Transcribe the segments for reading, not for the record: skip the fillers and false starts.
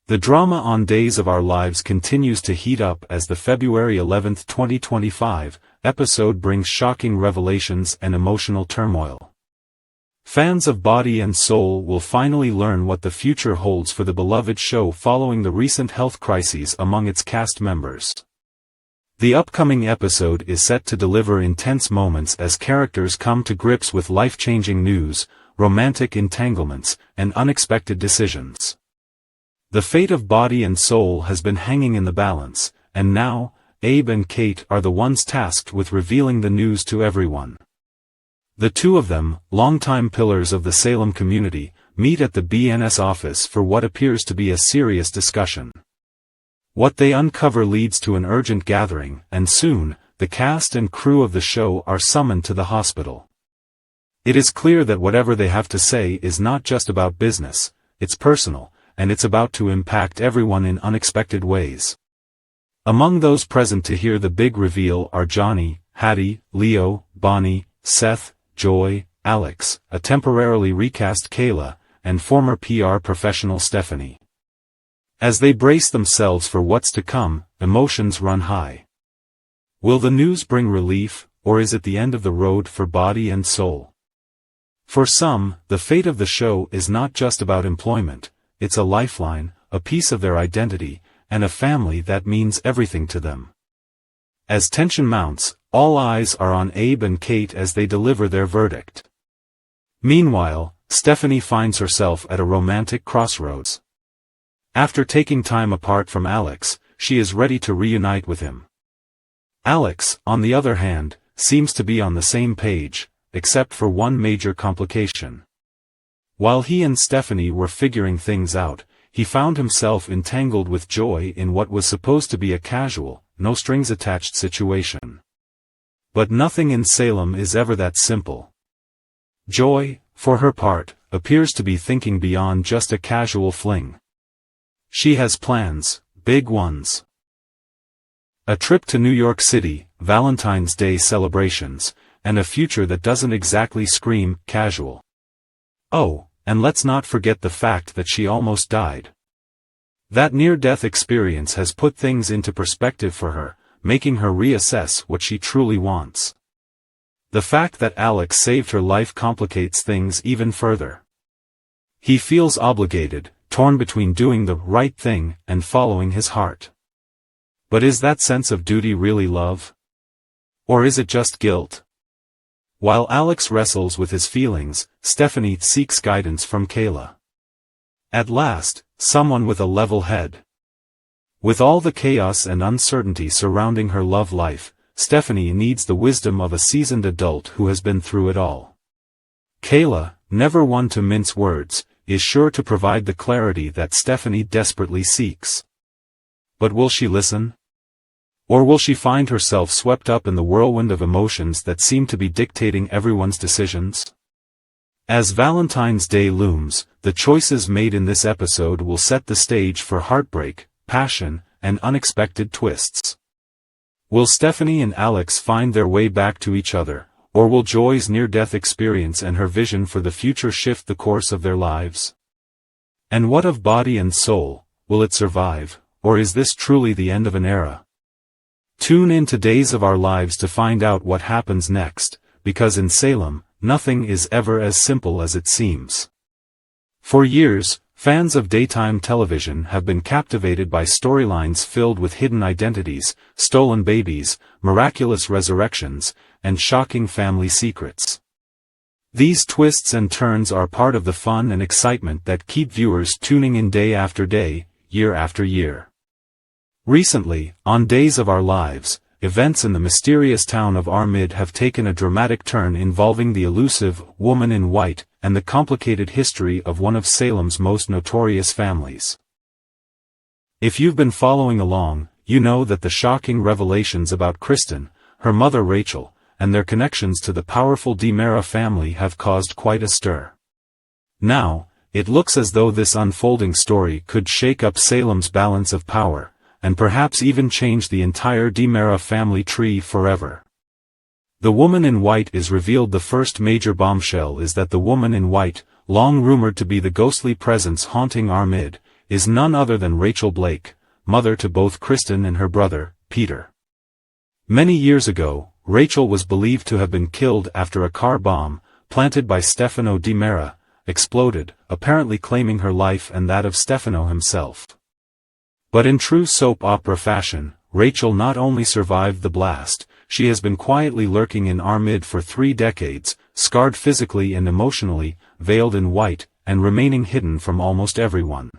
The drama on Days of Our Lives continues to heat up as the February 11, 2025, episode brings shocking revelations and emotional turmoil. Fans of Body and Soul will finally learn what the future holds for the beloved show following the recent health crises among its cast members. The upcoming episode is set to deliver intense moments as characters come to grips with life-changing news, romantic entanglements, and unexpected decisions. The fate of Body and Soul has been hanging in the balance, and now, Abe and Kate are the ones tasked with revealing the news to everyone. The two of them, longtime pillars of the Salem community, meet at the BNS office for what appears to be a serious discussion. What they uncover leads to an urgent gathering, and soon, the cast and crew of the show are summoned to the hospital. It is clear that whatever they have to say is not just about business, it's personal, and it's about to impact everyone in unexpected ways. Among those present to hear the big reveal are Johnny, Hattie, Leo, Bonnie, Seth, Joy, Alex, a temporarily recast Kayla, and former PR professional Stephanie. As they brace themselves for what's to come, emotions run high. Will the news bring relief, or is it the end of the road for Body and Soul? For some, the fate of the show is not just about employment, it's a lifeline, a piece of their identity, and a family that means everything to them. As tension mounts, all eyes are on Abe and Kate as they deliver their verdict. Meanwhile, Stephanie finds herself at a romantic crossroads. After taking time apart from Alex, she is ready to reunite with him. Alex, on the other hand, seems to be on the same page, except for one major complication. While he and Stephanie were figuring things out, he found himself entangled with Joy in what was supposed to be a casual, no-strings-attached situation. But nothing in Salem is ever that simple. Joy, for her part, appears to be thinking beyond just a casual fling. She has plans, big ones. A trip to New York City, Valentine's Day celebrations, and a future that doesn't exactly scream casual. Oh, and let's not forget the fact that she almost died. That near-death experience has put things into perspective for her, making her reassess what she truly wants. The fact that Alex saved her life complicates things even further. He feels obligated, torn between doing the right thing and following his heart. But is that sense of duty really love? Or is it just guilt? While Alex wrestles with his feelings, Stephanie seeks guidance from Kayla. At last, someone with a level head. With all the chaos and uncertainty surrounding her love life, Stephanie needs the wisdom of a seasoned adult who has been through it all. Kayla, never one to mince words, is sure to provide the clarity that Stephanie desperately seeks. But will she listen? Or will she find herself swept up in the whirlwind of emotions that seem to be dictating everyone's decisions? As Valentine's Day looms, the choices made in this episode will set the stage for heartbreak, passion, and unexpected twists. Will Stephanie and Alex find their way back to each other, or will Joy's near-death experience and her vision for the future shift the course of their lives? And what of Body and Soul? Will it survive, or is this truly the end of an era? Tune in to Days of Our Lives to find out what happens next, because in Salem, nothing is ever as simple as it seems. For years, fans of daytime television have been captivated by storylines filled with hidden identities, stolen babies, miraculous resurrections, and shocking family secrets. These twists and turns are part of the fun and excitement that keep viewers tuning in day after day, year after year. Recently, on Days of Our Lives, events in the mysterious town of Armid have taken a dramatic turn involving the elusive woman in white and the complicated history of one of Salem's most notorious families. If you've been following along, you know that the shocking revelations about Kristen, her mother Rachel, and their connections to the powerful DiMera family have caused quite a stir. Now, it looks as though this unfolding story could shake up Salem's balance of power, and perhaps even change the entire DiMera family tree forever. The Woman in White is revealed. The first major bombshell is that the Woman in White, long rumored to be the ghostly presence haunting Armid, is none other than Rachel Blake, mother to both Kristen and her brother, Peter. Many years ago, Rachel was believed to have been killed after a car bomb, planted by Stefano Di Mera, exploded, apparently claiming her life and that of Stefano himself. But in true soap opera fashion, Rachel not only survived the blast, she has been quietly lurking in our mid for 3 decades, scarred physically and emotionally, veiled in white, and remaining hidden from almost everyone.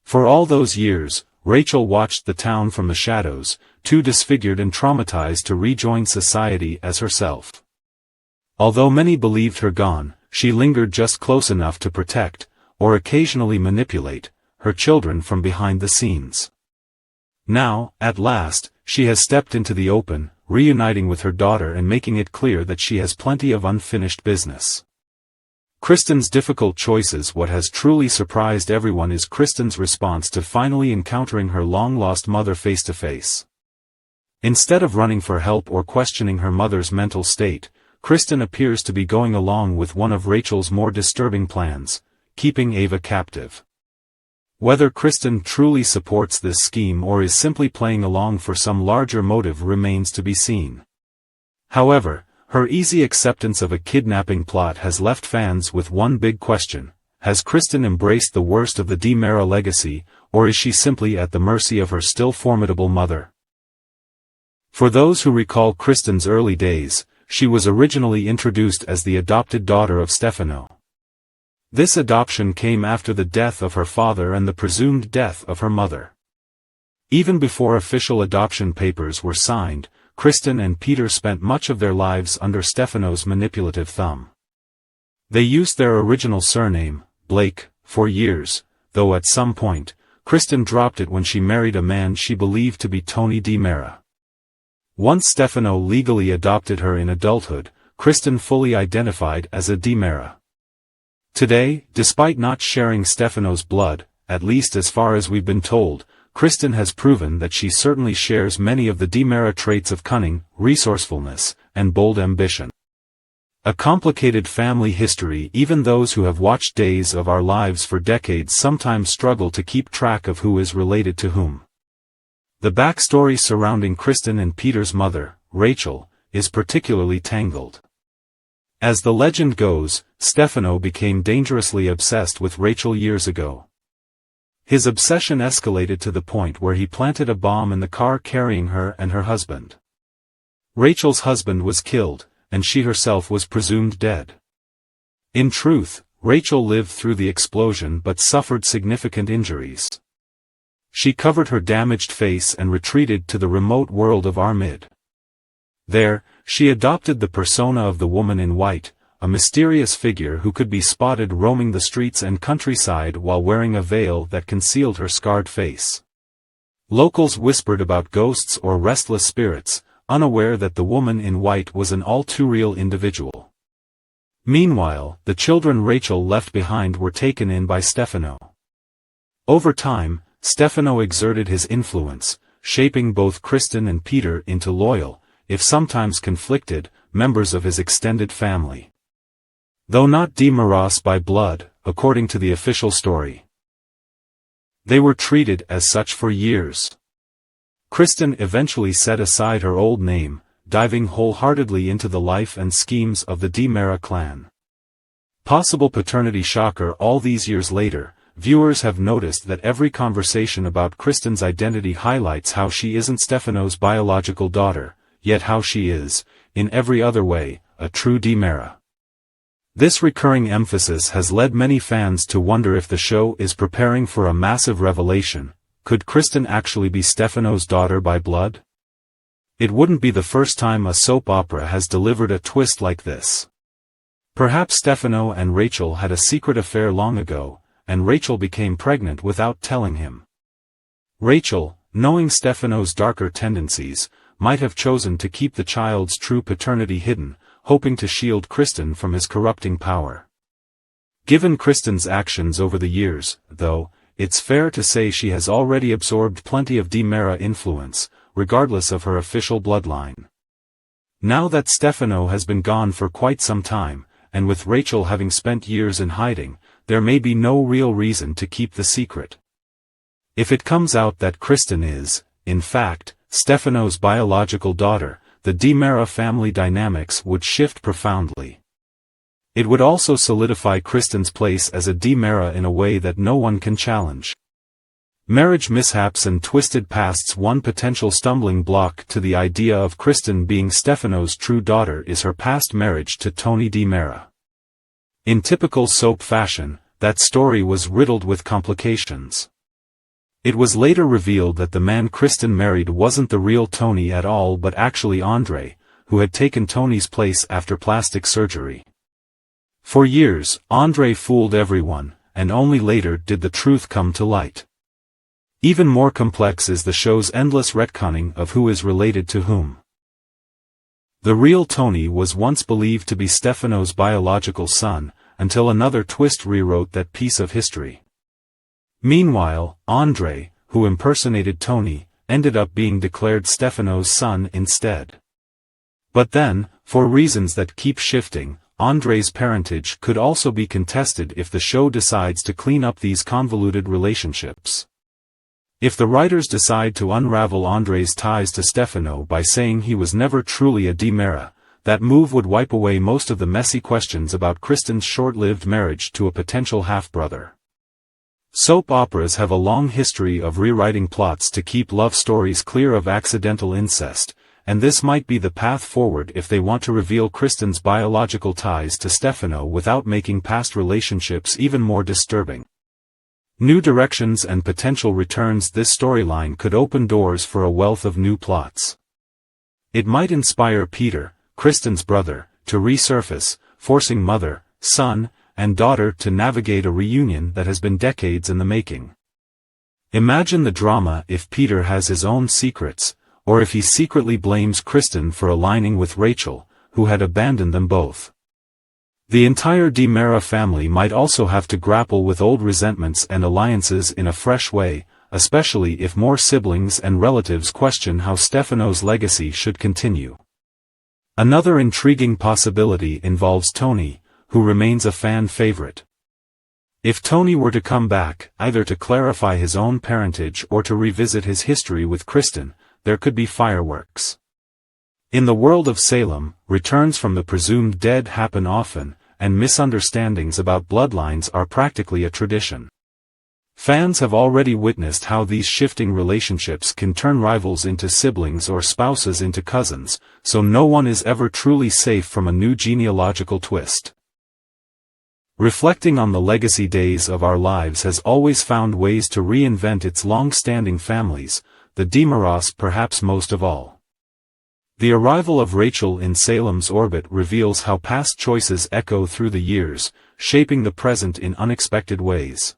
For all those years, Rachel watched the town from the shadows, too disfigured and traumatized to rejoin society as herself. Although many believed her gone, she lingered just close enough to protect, or occasionally manipulate, her children from behind the scenes. Now, at last, she has stepped into the open, reuniting with her daughter and making it clear that she has plenty of unfinished business. Kristen's difficult choices. What has truly surprised everyone is Kristen's response to finally encountering her long-lost mother face to face. Instead of running for help or questioning her mother's mental state, Kristen appears to be going along with one of Rachel's more disturbing plans, keeping Ava captive. Whether Kristen truly supports this scheme or is simply playing along for some larger motive remains to be seen. However, her easy acceptance of a kidnapping plot has left fans with one big question: has Kristen embraced the worst of the Di Mera legacy, or is she simply at the mercy of her still formidable mother? For those who recall Kristen's early days, she was originally introduced as the adopted daughter of Stefano. This adoption came after the death of her father and the presumed death of her mother. Even before official adoption papers were signed, Kristen and Peter spent much of their lives under Stefano's manipulative thumb. They used their original surname, Blake, for years, though at some point, Kristen dropped it when she married a man she believed to be Tony Di Mera. Once Stefano legally adopted her in adulthood, Kristen fully identified as a Di Mera. Today, despite not sharing Stefano's blood, at least as far as we've been told, Kristen has proven that she certainly shares many of the Di Mera traits of cunning, resourcefulness, and bold ambition. A complicated family history. Even those who have watched Days of Our Lives for decades sometimes struggle to keep track of who is related to whom. The backstory surrounding Kristen and Peter's mother, Rachel, is particularly tangled. As the legend goes, Stefano became dangerously obsessed with Rachel years ago. His obsession escalated to the point where he planted a bomb in the car carrying her and her husband. Rachel's husband was killed, and she herself was presumed dead. In truth, Rachel lived through the explosion but suffered significant injuries. She covered her damaged face and retreated to the remote world of Armid. There, she adopted the persona of the woman in white, a mysterious figure who could be spotted roaming the streets and countryside while wearing a veil that concealed her scarred face. Locals whispered about ghosts or restless spirits, unaware that the woman in white was an all-too-real individual. Meanwhile, the children Rachel left behind were taken in by Stefano. Over time, Stefano exerted his influence, shaping both Kristen and Peter into loyal, if sometimes conflicted, members of his extended family. Though not Di Meras by blood, according to the official story, they were treated as such for years. Kristen eventually set aside her old name, diving wholeheartedly into the life and schemes of the Di Mera clan. Possible paternity shocker. All these years later, viewers have noticed that every conversation about Kristen's identity highlights how she isn't Stefano's biological daughter, yet how she is, in every other way, a true Di Mera. This recurring emphasis has led many fans to wonder if the show is preparing for a massive revelation. Could Kristen actually be Stefano's daughter by blood? It wouldn't be the first time a soap opera has delivered a twist like this. Perhaps Stefano and Rachel had a secret affair long ago, and Rachel became pregnant without telling him. Rachel, knowing Stefano's darker tendencies, might have chosen to keep the child's true paternity hidden, hoping to shield Kristen from his corrupting power. Given Kristen's actions over the years, though, it's fair to say she has already absorbed plenty of Di Mera influence, regardless of her official bloodline. Now that Stefano has been gone for quite some time, and with Rachel having spent years in hiding, there may be no real reason to keep the secret. If it comes out that Kristen is, in fact, Stefano's biological daughter, the DiMera family dynamics would shift profoundly. It would also solidify Kristen's place as a DiMera in a way that no one can challenge. Marriage mishaps and twisted pasts. One potential stumbling block to the idea of Kristen being Stefano's true daughter is her past marriage to Tony DiMera. In typical soap fashion, that story was riddled with complications. It was later revealed that the man Kristen married wasn't the real Tony at all but actually Andre, who had taken Tony's place after plastic surgery. For years, Andre fooled everyone, and only later did the truth come to light. Even more complex is the show's endless retconning of who is related to whom. The real Tony was once believed to be Stefano's biological son, until another twist rewrote that piece of history. Meanwhile, Andre, who impersonated Tony, ended up being declared Stefano's son instead. But then, for reasons that keep shifting, Andre's parentage could also be contested if the show decides to clean up these convoluted relationships. If the writers decide to unravel Andre's ties to Stefano by saying he was never truly a DiMera, that move would wipe away most of the messy questions about Kristen's short-lived marriage to a potential half-brother. Soap operas have a long history of rewriting plots to keep love stories clear of accidental incest, and this might be the path forward if they want to reveal Kristen's biological ties to Stefano without making past relationships even more disturbing. New directions and potential returns. This storyline could open doors for a wealth of new plots. It might inspire Peter, Kristen's brother, to resurface, forcing mother, son, and daughter to navigate a reunion that has been decades in the making. Imagine the drama if Peter has his own secrets, or if he secretly blames Kristen for aligning with Rachel, who had abandoned them both. The entire DiMera family might also have to grapple with old resentments and alliances in a fresh way, especially if more siblings and relatives question how Stefano's legacy should continue. Another intriguing possibility involves Tony, who remains a fan favorite. If Tony were to come back, either to clarify his own parentage or to revisit his history with Kristen, there could be fireworks. In the world of Salem, returns from the presumed dead happen often, and misunderstandings about bloodlines are practically a tradition. Fans have already witnessed how these shifting relationships can turn rivals into siblings or spouses into cousins, so no one is ever truly safe from a new genealogical twist. Reflecting on the legacy days of our lives has always found ways to reinvent its long-standing families, the DiMeras perhaps most of all. The arrival of Rachel in Salem's orbit reveals how past choices echo through the years, shaping the present in unexpected ways.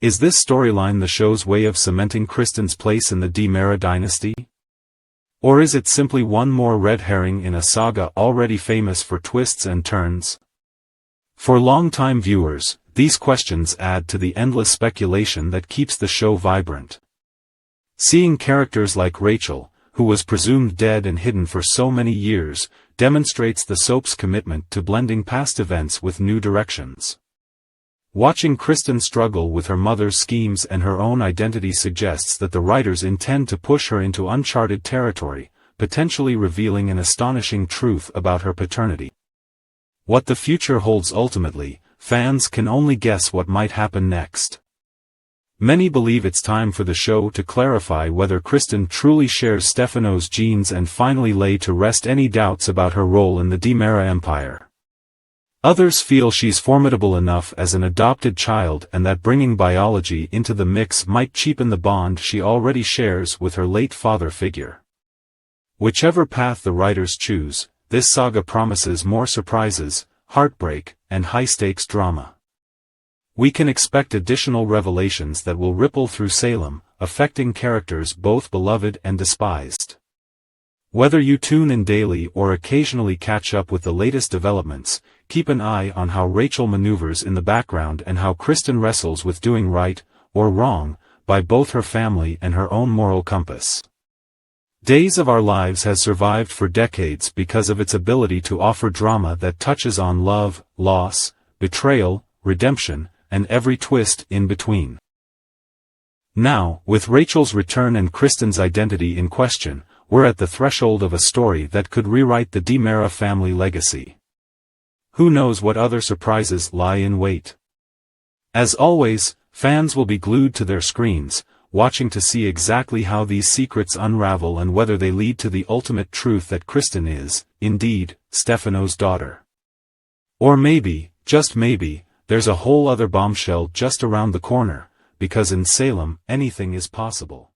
Is this storyline the show's way of cementing Kristen's place in the DiMera dynasty? Or is it simply one more red herring in a saga already famous for twists and turns? For longtime viewers, these questions add to the endless speculation that keeps the show vibrant. Seeing characters like Rachel, who was presumed dead and hidden for so many years, demonstrates the soap's commitment to blending past events with new directions. Watching Kristen struggle with her mother's schemes and her own identity suggests that the writers intend to push her into uncharted territory, potentially revealing an astonishing truth about her paternity. What the future holds ultimately, fans can only guess what might happen next. Many believe it's time for the show to clarify whether Kristen truly shares Stefano's genes and finally lay to rest any doubts about her role in the DiMera empire. Others feel she's formidable enough as an adopted child and that bringing biology into the mix might cheapen the bond she already shares with her late father figure. Whichever path the writers choose, this saga promises more surprises, heartbreak, and high-stakes drama. We can expect additional revelations that will ripple through Salem, affecting characters both beloved and despised. Whether you tune in daily or occasionally catch up with the latest developments, keep an eye on how Rachel maneuvers in the background and how Kristen wrestles with doing right, or wrong, by both her family and her own moral compass. Days of Our Lives has survived for decades because of its ability to offer drama that touches on love, loss, betrayal, redemption, and every twist in between. Now, with Rachel's return and Kristen's identity in question, we're at the threshold of a story that could rewrite the DiMera family legacy. Who knows what other surprises lie in wait? As always, fans will be glued to their screens, watching to see exactly how these secrets unravel and whether they lead to the ultimate truth that Kristen is, indeed, Stefano's daughter. Or maybe, just maybe, there's a whole other bombshell just around the corner, because in Salem, anything is possible.